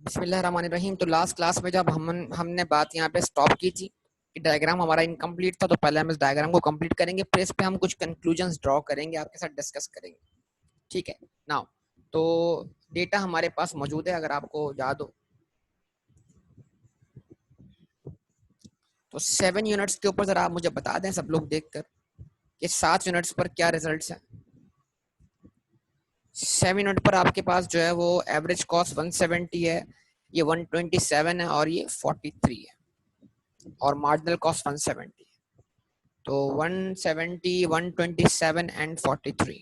बिस्मिल्लाहिर्रहमानिर्रहीम। तो last class में जब हमने बात यहाँ पे स्टॉप की थी कि डायग्राम हमारा इनकम्प्लीट था, तो पहले हम इस डायग्राम को कंप्लीट करेंगे, फिर इस पे हम कुछ कंक्लूजन्स ड्रॉ करेंगे, आपके साथ डिस्कस करेंगे। ठीक है नाउ, तो डेटा हमारे पास मौजूद है, अगर आपको याद हो तो 7 यूनिट्स के ऊपर जरा आप मुझे बता दें सब लोग देखकर कि 7 यूनिट्स पर क्या रिजल्ट्स हैं। 7 यूनिट पर आपके पास जो है वो एवरेज कॉस्ट 170 है, ये 127 है और ये 43 है, और मार्जिनल कॉस्ट 170 है। तो 170, 127 एंड 43।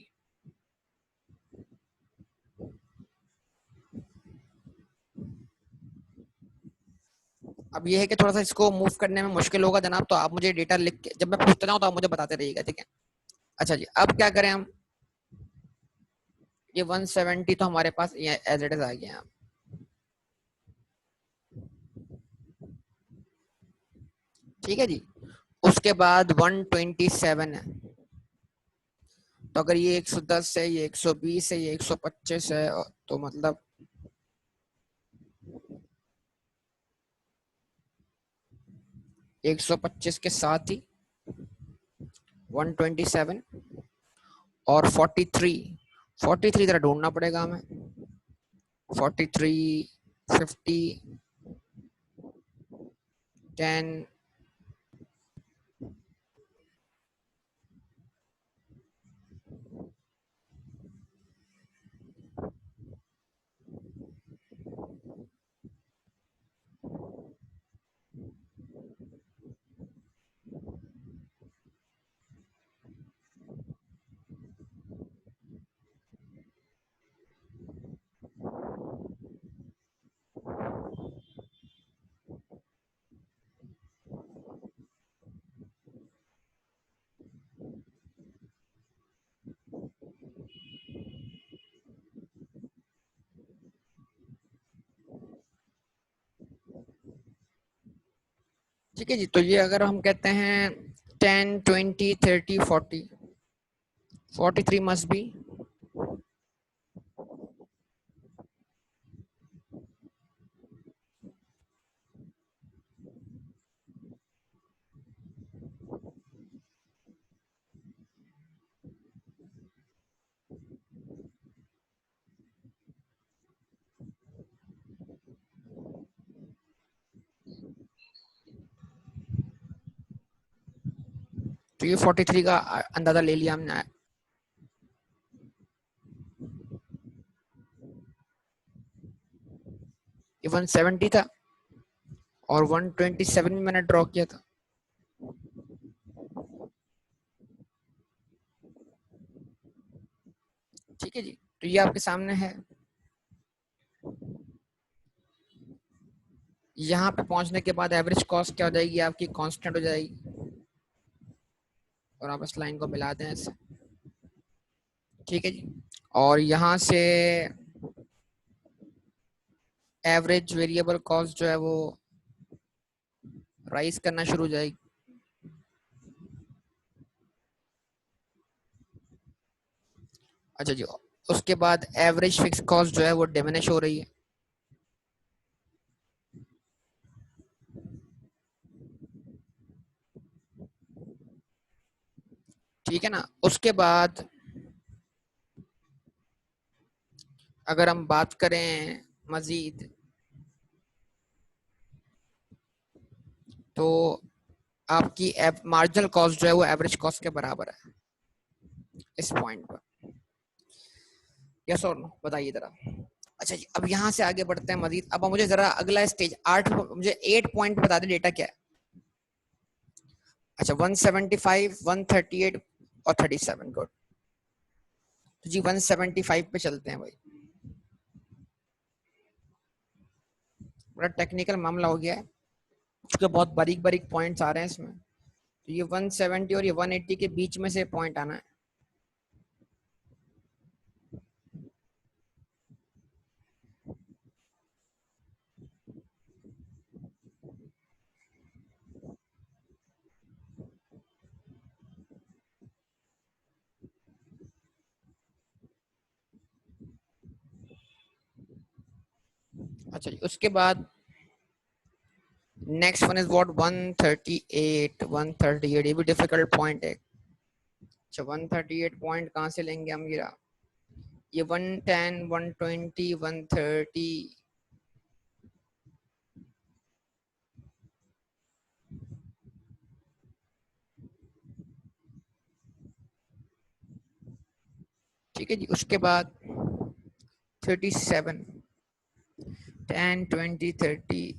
अब ये है कि थोड़ा सा इसको मूव करने में मुश्किल होगा जनाब, तो आप मुझे डेटा लिख के जब मैं पूछता जाऊँ तो आप मुझे बताते रहिएगा, ठीक है। अच्छा जी, अब क्या करें हम, ये 170 तो हमारे पास ये एज इट इज आ गया। ठीक है जी, उसके बाद 127 है, तो अगर ये 110 है, ये 120 है, ये 125 है, तो मतलब 125 के साथ ही 127 और 43 जरा ढूंढना पड़ेगा हमें। 43, 50, 10, ठीक है जी। तो ये अगर हम कहते हैं 10, 20, 30, 40, 43 मस्ट बी। तो ये 43 का अंदाजा ले लिया हमने। ये 170 था और 127 में मैंने ड्रॉ किया था। ठीक है जी, तो ये आपके सामने है। यहाँ पे पहुंचने के बाद एवरेज कॉस्ट क्या हो जाएगी आपकी, कांस्टेंट हो जाएगी, और आप इस लाइन को मिला दें ऐसे। ठीक है जी, और यहाँ से एवरेज वेरिएबल कॉस्ट जो है वो राइज करना शुरू हो जाएगी। अच्छा जी, उसके बाद एवरेज फिक्स कॉस्ट जो है वो डिमिनिश हो रही है। ठीक है ना। उसके बाद अगर हम बात करें मजीद, तो आपकी मार्जिनल कॉस्ट जो है वो एवरेज कॉस्ट के बराबर है इस पॉइंट पर। यस और नो, बताइए जरा। अच्छा जी, अब यहाँ से आगे बढ़ते हैं मजीद। अब मुझे जरा अगला स्टेज 8, मुझे 8 पॉइंट बता दें डेटा क्या है। अच्छा, 175, 138 और 37, गुड। तो जी 175 पे चलते हैं भाई। बड़ा टेक्निकल मामला हो गया है, क्योंकि बहुत बारीक बारीक पॉइंट्स आ रहे हैं इसमें। तो ये 170 और ये 180 के बीच में से पॉइंट आना है। अच्छा जी, उसके बाद नेक्स्ट वन इज व्हाट 138 138, ये भी डिफिकल्ट पॉइंट है। अच्छा 138 पॉइंट कहाँ से लेंगे हम गिरा, ये 110 120 130, ठीक है जी। उसके बाद 37 10 20 30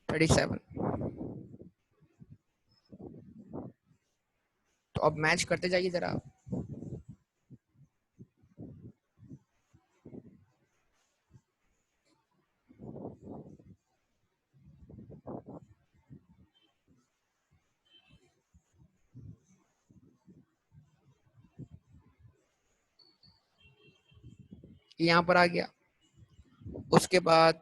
37। तो अब मैच करते जाइए जरा। यहाँ पर आ गया। उसके बाद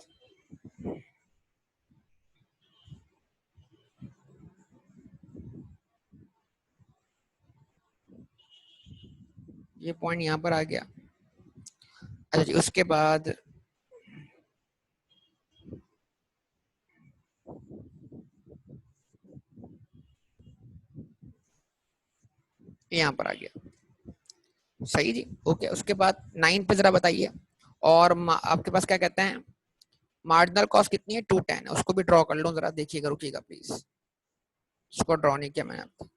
ये पॉइंट यहाँ पर आ गया। अच्छा जी, उसके बाद यहाँ पर आ गया। सही जी, ओके। उसके बाद 9 पे जरा बताइए। और आपके पास क्या कहते हैं, मार्जिनल कॉस्ट कितनी है, 210 है, उसको भी ड्रॉ कर लो जरा, देखिएगा, रुकिएगा प्लीज। उसको ड्रॉ नहीं किया मैंने अब तक।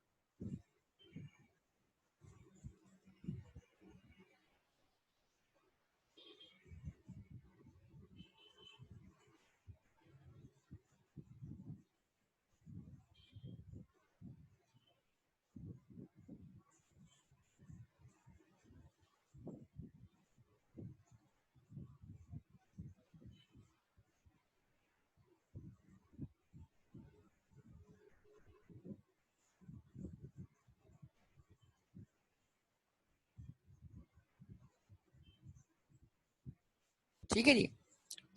ठीक है जी।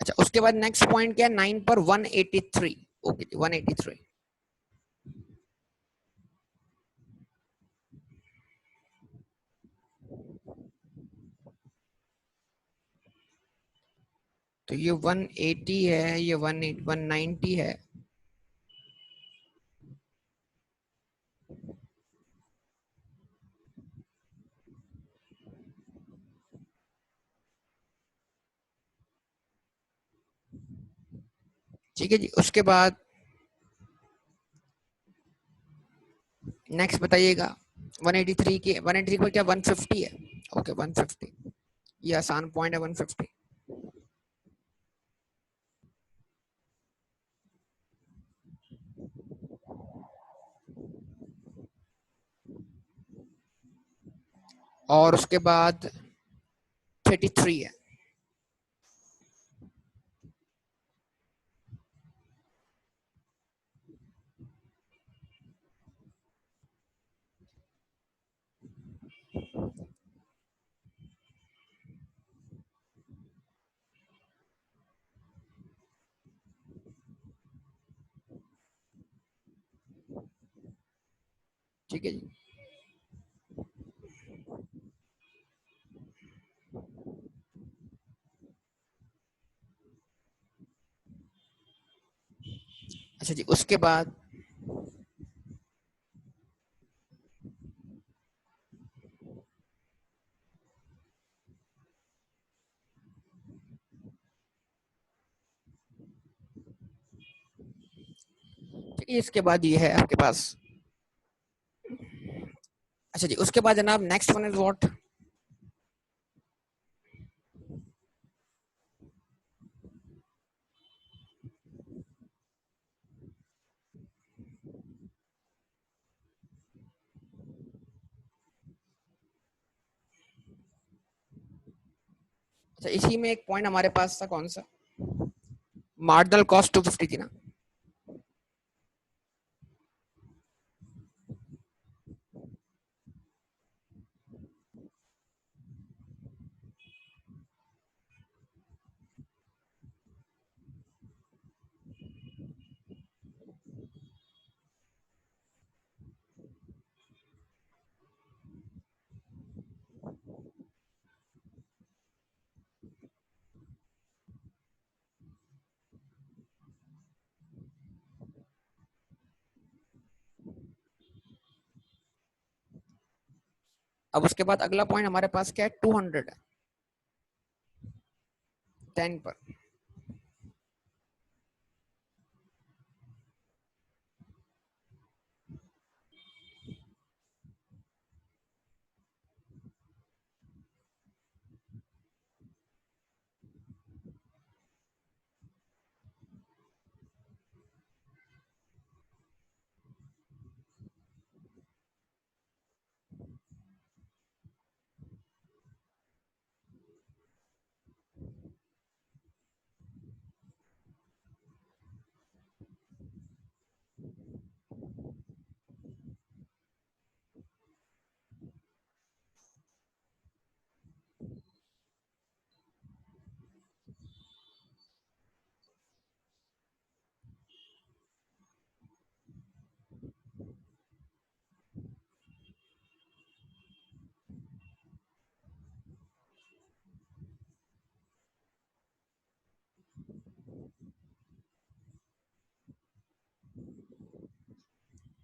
अच्छा उसके बाद नेक्स्ट पॉइंट क्या है, 9 पर 183। ओके जी, 183। तो ये 180 है, ये 190 है। ठीक है जी। उसके बाद नेक्स्ट बताइएगा। 183 की, 183 पर क्या 150 है। ओके 150, ये आसान पॉइंट है 150। और उसके बाद 33 है। ठीक है जी। अच्छा जी, उसके बाद ठीक है, इसके बाद ये है आपके पास। अच्छा जी, उसके बाद जनाब नेक्स्ट वन इज व्हाट। अच्छा इसी में एक पॉइंट हमारे पास था, कौन सा, मार्जिनल कॉस्ट 250 थी ना। अब उसके बाद अगला पॉइंट हमारे पास क्या है, 200 है 10 पर।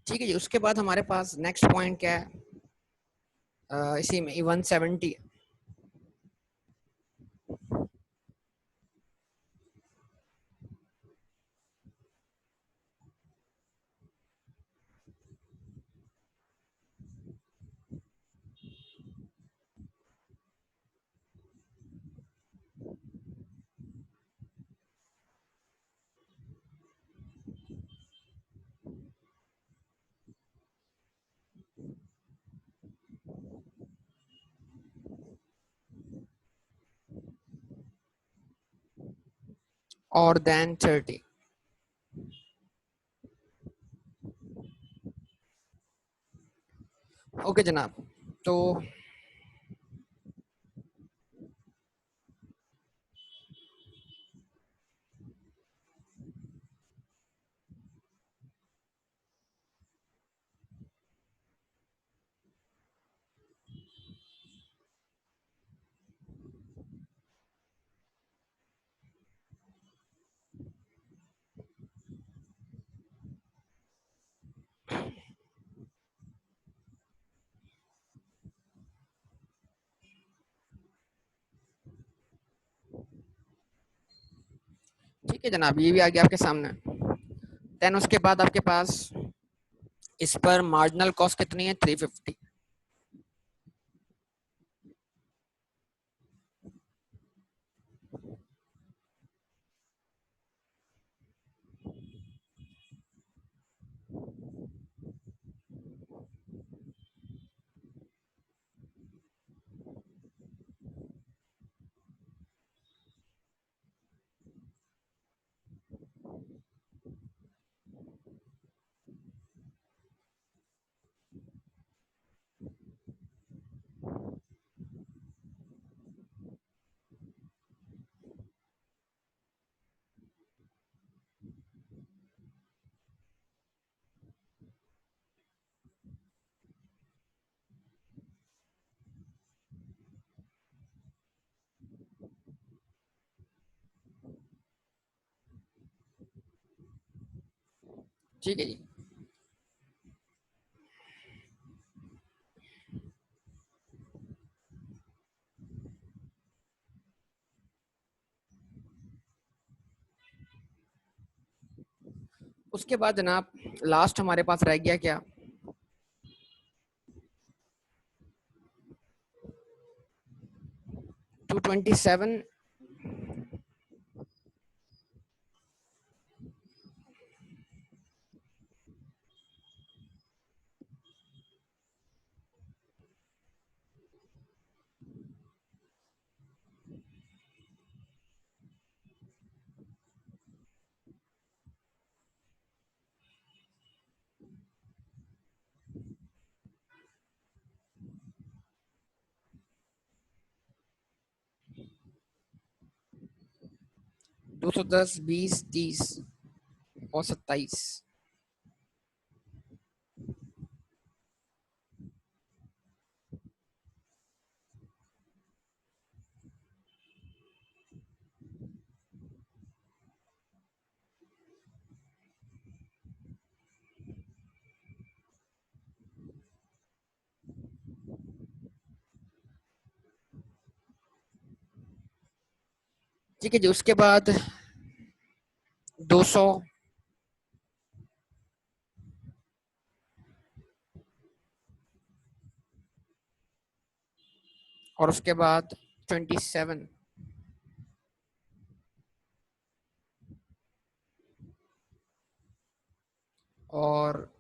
ठीक है जी, उसके बाद हमारे पास नेक्स्ट पॉइंट क्या है, इसी में 170 और देन 30। ओके जनाब, तो ठीक है जनाब, ये भी आ गया आपके सामने। देन उसके बाद आपके पास इस पर मार्जिनल कॉस्ट कितनी है, 350। ठीक है जी, उसके बाद जनाब लास्ट हमारे पास रह गया क्या, 227। 210, 20, 30 और 27। ठीक है जी। उसके बाद 200 और उसके बाद 27 और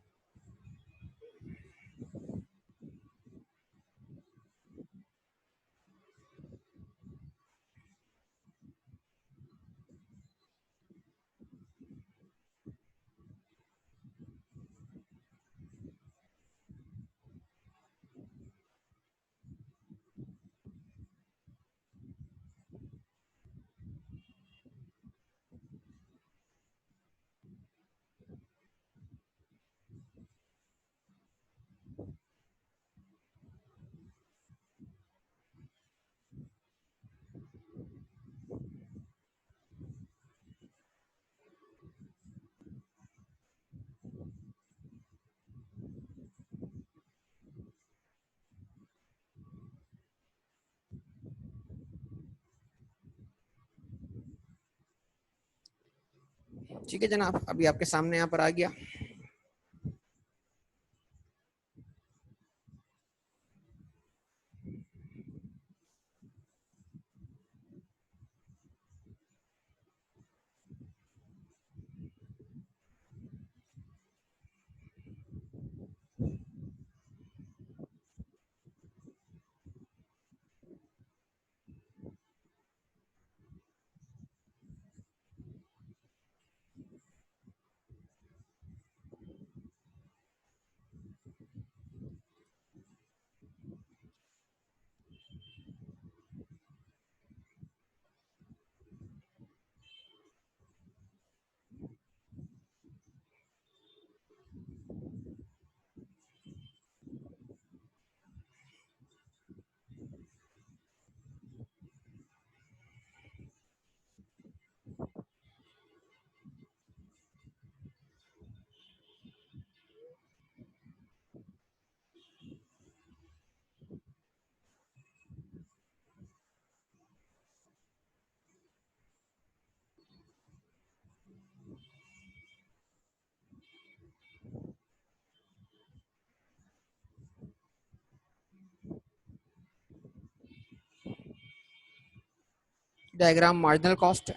ठीक है जनाब, अभी आपके सामने यहाँ पर आ गया। डायग्राम मार्जिनल कॉस्ट है।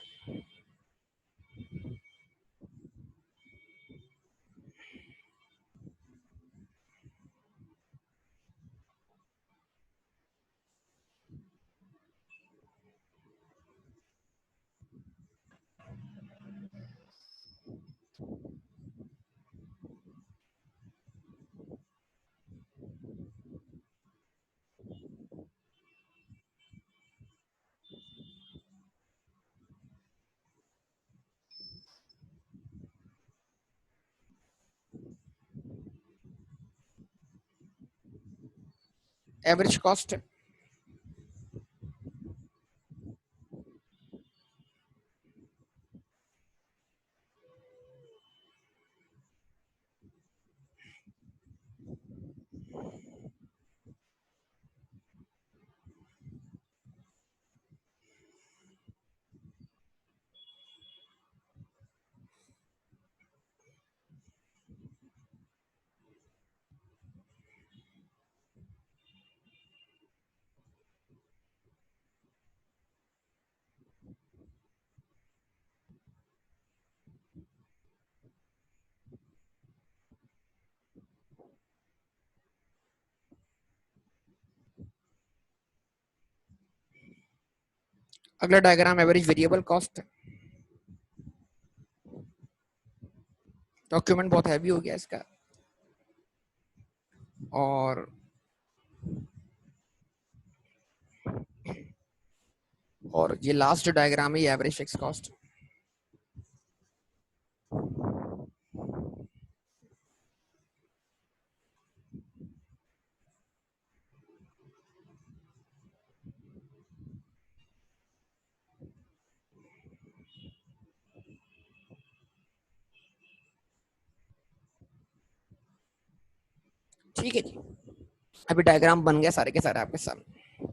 एवरेज कॉस्ट है। अगला डायग्राम एवरेज वेरिएबल कॉस्ट है। डॉक्यूमेंट बहुत हैवी हो गया इसका। और ये लास्ट डायग्राम है, एवरेज फिक्स कॉस्ट। ठीक है जी, अभी डायग्राम बन गया सारे के सारे आपके सामने।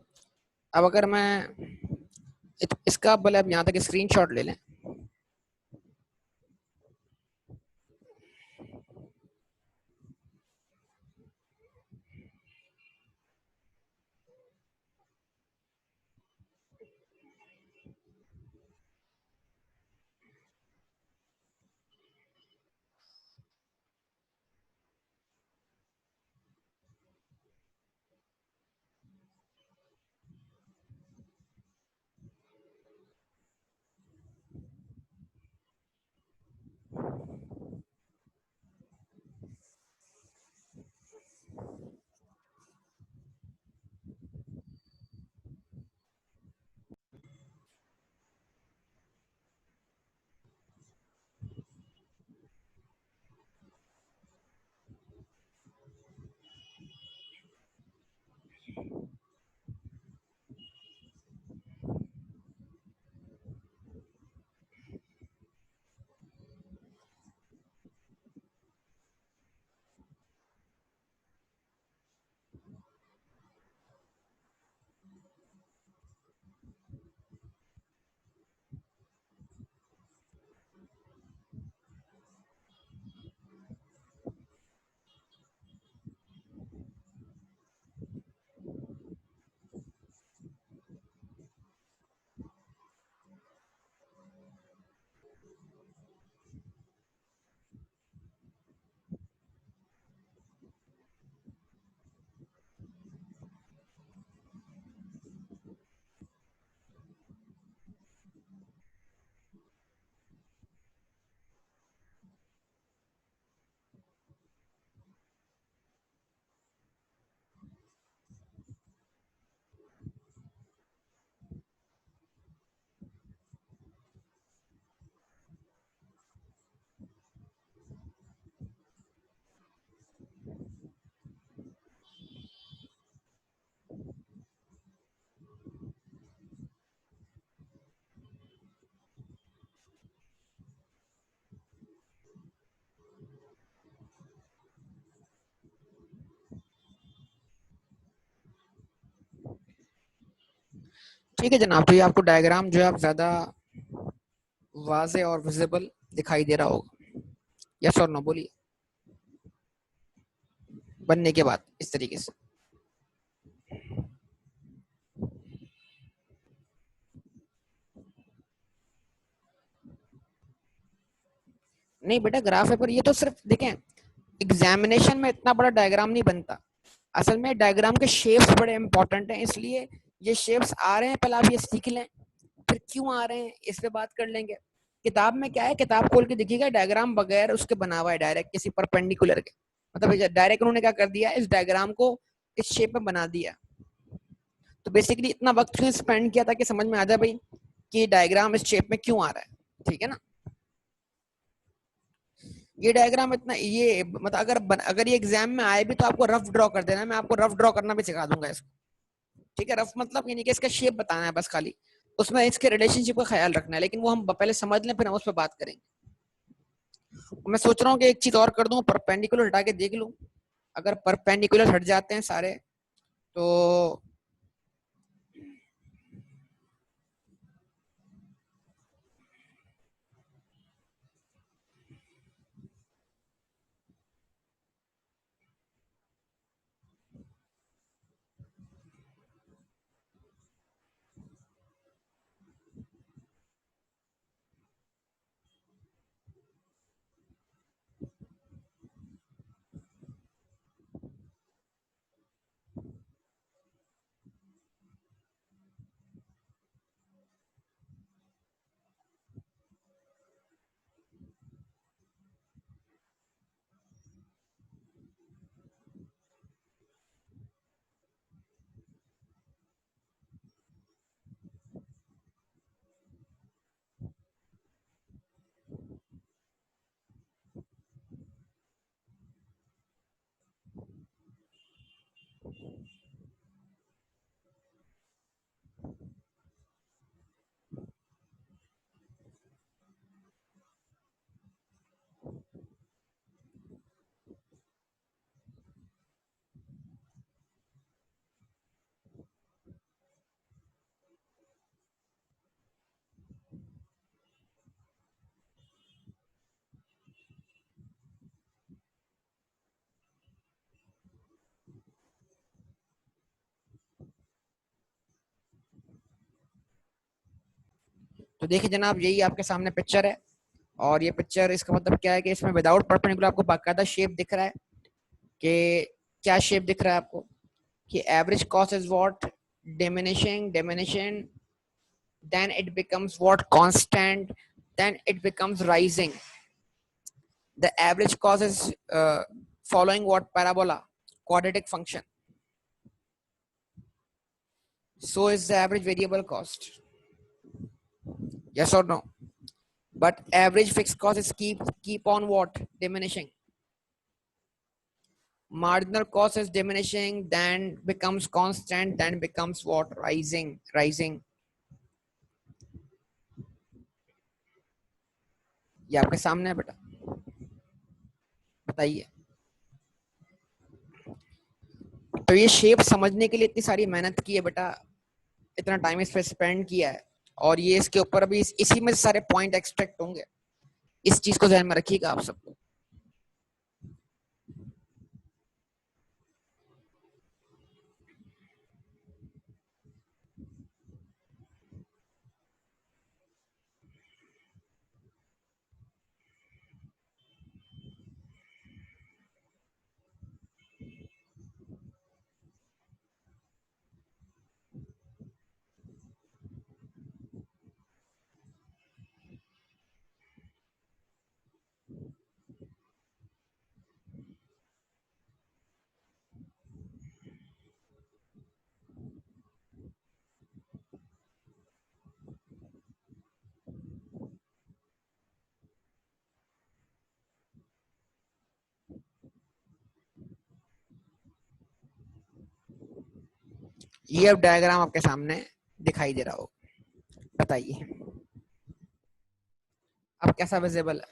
अब अगर मैं इसका बोले आप यहाँ तक स्क्रीनशॉट ले लें। ठीक है जनाब, तो ये आपको डायग्राम जो है आप ज्यादा वाजे और विजिबल दिखाई दे रहा होगा। यस और नो बोलिए, बनने के बाद इस तरीके से। नहीं बेटा, ग्राफ है, पर ये तो सिर्फ देखें, एग्जामिनेशन में इतना बड़ा डायग्राम नहीं बनता। असल में डायग्राम के शेप्स बड़े इंपॉर्टेंट हैं, इसलिए ये शेप्स आ रहे हैं, पहले आप ये सीख लें, फिर क्यों आ रहे हैं इस पे बात कर लेंगे। किताब में क्या है, किताब खोल के देखिएगा, डायग्राम बगैर उसके बना हुआ है, डायरेक्ट किसी परपेंडिकुलर के, मतलब डायरेक्ट उन्होंने क्या कर दिया, इस डायग्राम को इस शेप में बना दिया। तो बेसिकली इतना वक्त क्यों स्पेंड किया था कि समझ में आ जाए भाई कि डायग्राम इस शेप में क्यों आ रहा है, ठीक है ना। ये डायग्राम इतना, ये मतलब अगर ये एग्जाम में आए भी तो आपको रफ ड्रॉ कर देना है, मैं आपको रफ ड्रॉ करना भी सिखा दूंगा इसको, ठीक है। रफ मतलब ये नहीं कि इसका शेप बताना है बस खाली, उसमें इसके रिलेशनशिप का ख्याल रखना है, लेकिन वो हम पहले समझ लें फिर हम उस पर बात करेंगे। मैं सोच रहा हूँ कि एक चीज और कर दूं, परपेंडिकुलर हटा के देख लूं, अगर परपेंडिकुलर हट जाते हैं सारे तो तो देखिए जनाब, यही आपके सामने पिक्चर है, और ये पिक्चर इसका मतलब क्या है कि इसमें विदाउट परपेंडिकुलर आपको बाकायदा शेप दिख रहा है कि क्या शेप दिख रहा है आपको कि average cost is what diminishing diminishing, then it becomes what constant, then it becomes rising. The average cost is following what parabola, quadratic function. So is the average variable cost. Yes or no? But average fixed cost is keep on what? Diminishing. Marginal cost is diminishing, then becomes constant, then becomes what? Rising, rising. ये आपके सामने है बेटा, बताइए। तो ये shape समझने के लिए इतनी सारी मेहनत की है बेटा, इतना टाइम इस पे स्पेंड किया है, और ये इसके ऊपर अभी इसी में सारे पॉइंट एक्सट्रैक्ट होंगे। इस चीज को ध्यान में रखिएगा आप सबको। ये अब डायग्राम आपके सामने दिखाई दे रहा हो, बताइए अब कैसा विजिबल है?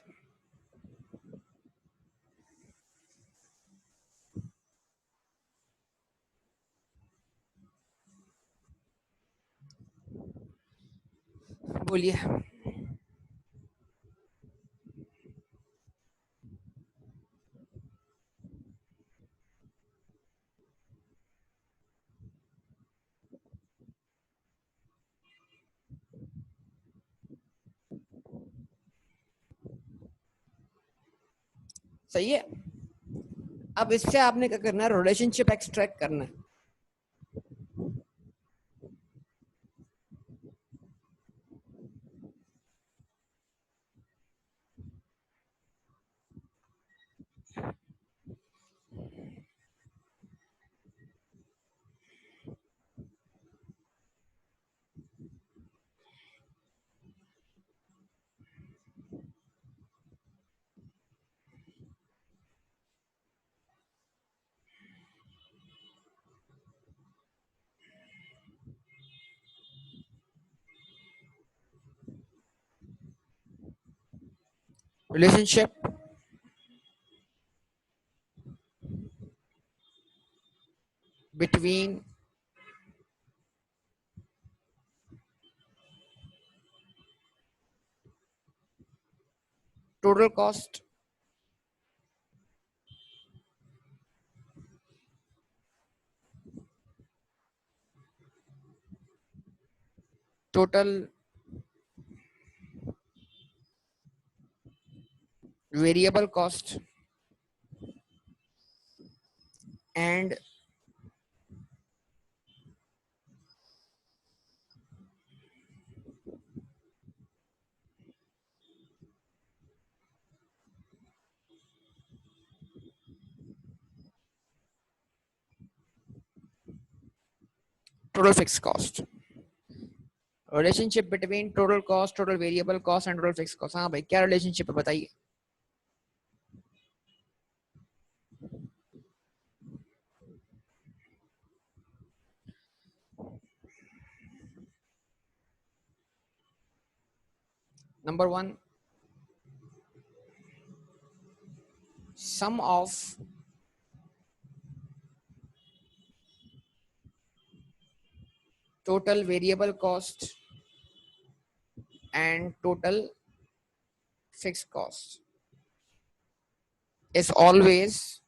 बोलिए। सही है। अब इससे आपने क्या करना है? रिलेशनशिप एक्सट्रैक्ट करना है। Relationship between total cost total variable cost and total fix cost. Relationship between total cost, total variable cost and total fix cost. हाँ भाई, क्या रिलेशनशिप है बताइए। Number one, sum of total variable cost and total fixed cost is always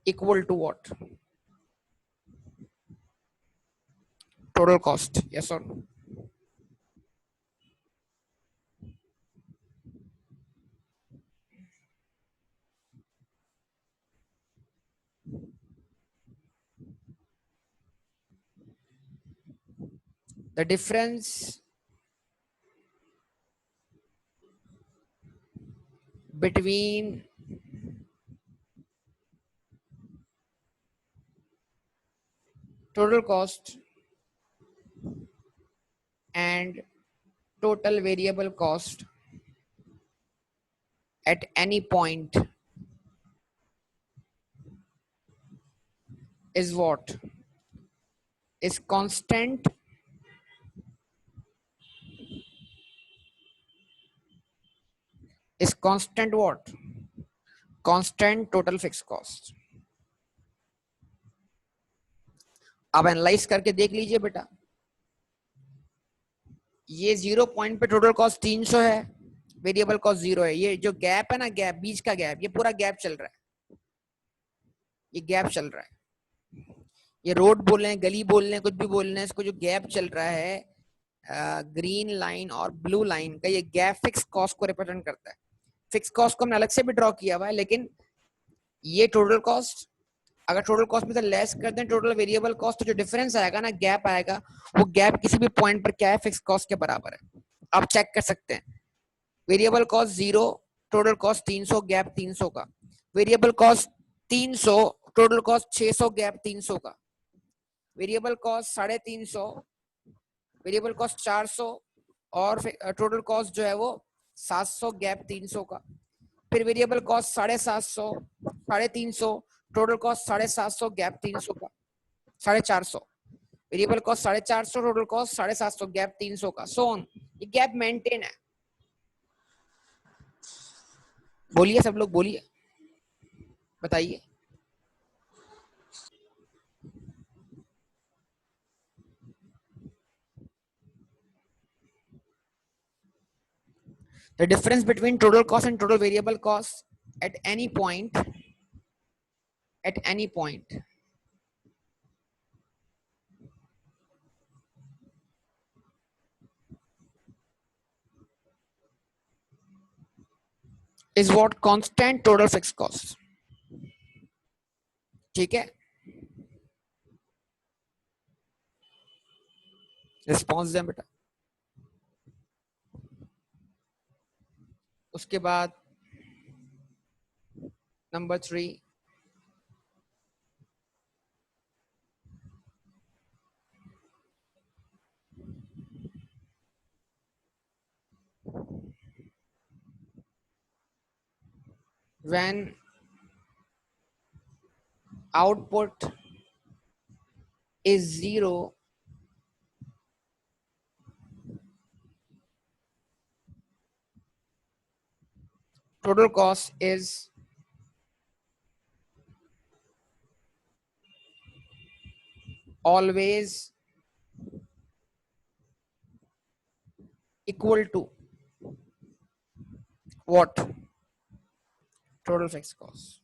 equal to what? total cost? Yes or no? The difference between total cost and total variable cost at any point is what? Is constant, is constant what? Constant total fixed cost. आप analyse करके देख लीजिए बेटा, ये 0 point पे total cost 300 है, variable cost 0 है। ये जो गैप है ना, गैप बीच का गैप, ये पूरा गैप चल रहा है, ये गैप चल रहा है। ये रोड बोल रहे हैं, गली बोल रहे हैं, कुछ भी बोल रहे हैं, इसको जो गैप चल रहा है ग्रीन लाइन और ब्लू लाइन का, ये गैप फिक्स कॉस्ट को रिप्रेजेंट करता है। फिक्स कॉस्ट को हमने अलग से भी ड्रॉ किया हुआ है, लेकिन ये टोटल कॉस्ट, अगर टोटल कॉस्ट में से लेस कर दें टोटल वेरिएबल कॉस्ट, तो जो डिफरेंस आएगा ना, गैप आएगा, वो गैप किसी भी पॉइंट पर क्या है, फिक्स कॉस्ट के बराबर है। आप चेक कर सकते हैं, variable cost 0, total cost 300, gap 300 का। Variable cost 300, total cost 600, gap 300 का। वेरिएबल कॉस्ट 350, वेरिएबल कॉस्ट 400, और टोटल कॉस्ट जो है वो 700, गैप 300 का। फिर variable cost 750, 350, total cost 750, gap 300 का, 450। Variable cost 450, total cost 750, gap 300 का, सो ऑन। ये गैप मेंटेन है। बोलिए सब लोग, बोलिए, बताइए। The difference between total cost and total variable cost at any point, at any point is what? Constant total fixed cost. ठीक है, रिस्पॉन्स दें बेटा। उसके बाद number 3, when output is 0, total cost is always equal to what? Total fixed cost.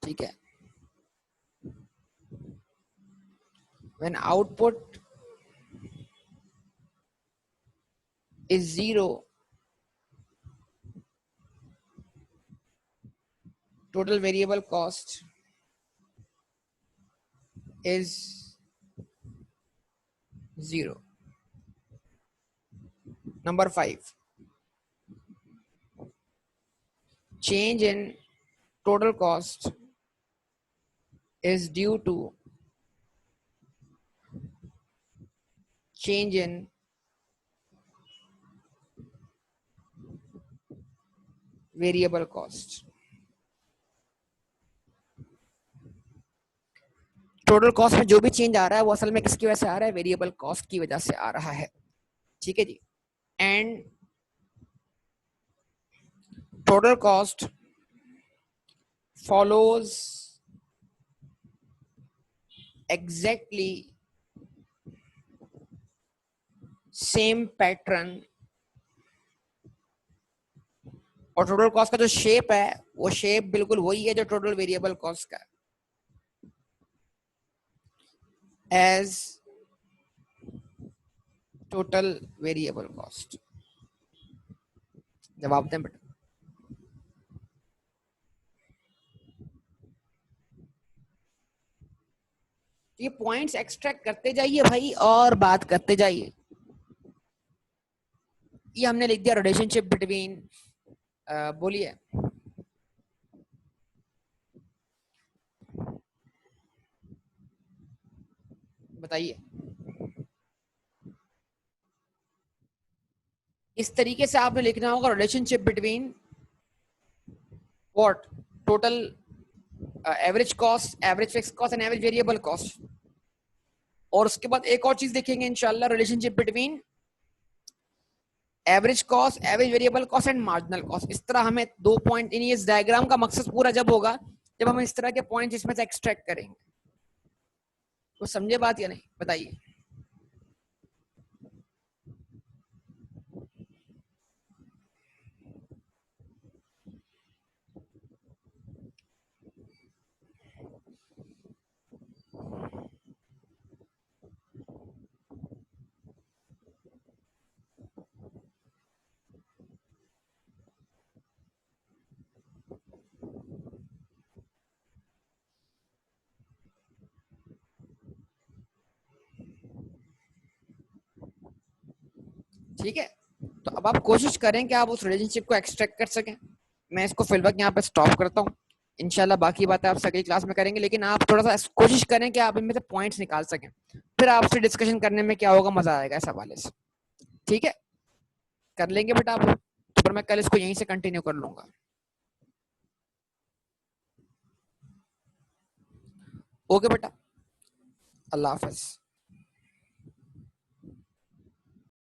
ठीक है, when output is 0, total variable cost is 0. Number 5, change in total cost is due to change in variable cost. Total cost में जो भी change आ रहा है वो असल में किसकी वजह से आ रहा है? वेरिएबल कॉस्ट की वजह से आ रहा है। ठीक है जी। And total cost follows exactly same pattern और टोटल कॉस्ट का जो शेप है वो शेप बिल्कुल वही है जो टोटल वेरिएबल कॉस्ट का एज टोटल वेरिएबल कॉस्ट। जवाब दें बेटा। ये पॉइंट्स एक्सट्रैक्ट करते जाइए भाई और बात करते जाइए। ये हमने लिख दिया रिलेशनशिप बिटवीन, बोलिए बताइए। इस तरीके से आपने लिखना होगा relationship between what, total average cost, average fix cost and average variable cost. और उसके बाद एक और चीज देखेंगे इंशाल्लाह, relationship between average cost, average variable cost and marginal cost. इस तरह हमें दो पॉइंट, इस डायग्राम का मकसद पूरा जब होगा जब हम इस तरह के पॉइंट इसमें से एक्सट्रैक्ट करेंगे। तो समझे बात या नहीं, बताइए। ठीक है, तो अब आप कोशिश करें कि आप उस रिलेशनशिप को एक्सट्रैक्ट कर सकें। मैं इसको फिलहाल यहाँ पे स्टॉप करता हूँ। इंशाल्लाह बाकी बातें आप अगली क्लास में करेंगे, लेकिन आप थोड़ा सा कोशिश करें कि आप इनमें से पॉइंट्स निकाल सकें। फिर आपसे डिस्कशन करने में क्या होगा, मजा आएगा इस हवाले से। ठीक है, कर लेंगे बेटा आप लोग, तो फिर मैं कल इसको यहीं से कंटिन्यू कर लूंगा। ओके बेटा, अल्लाह हाफिज।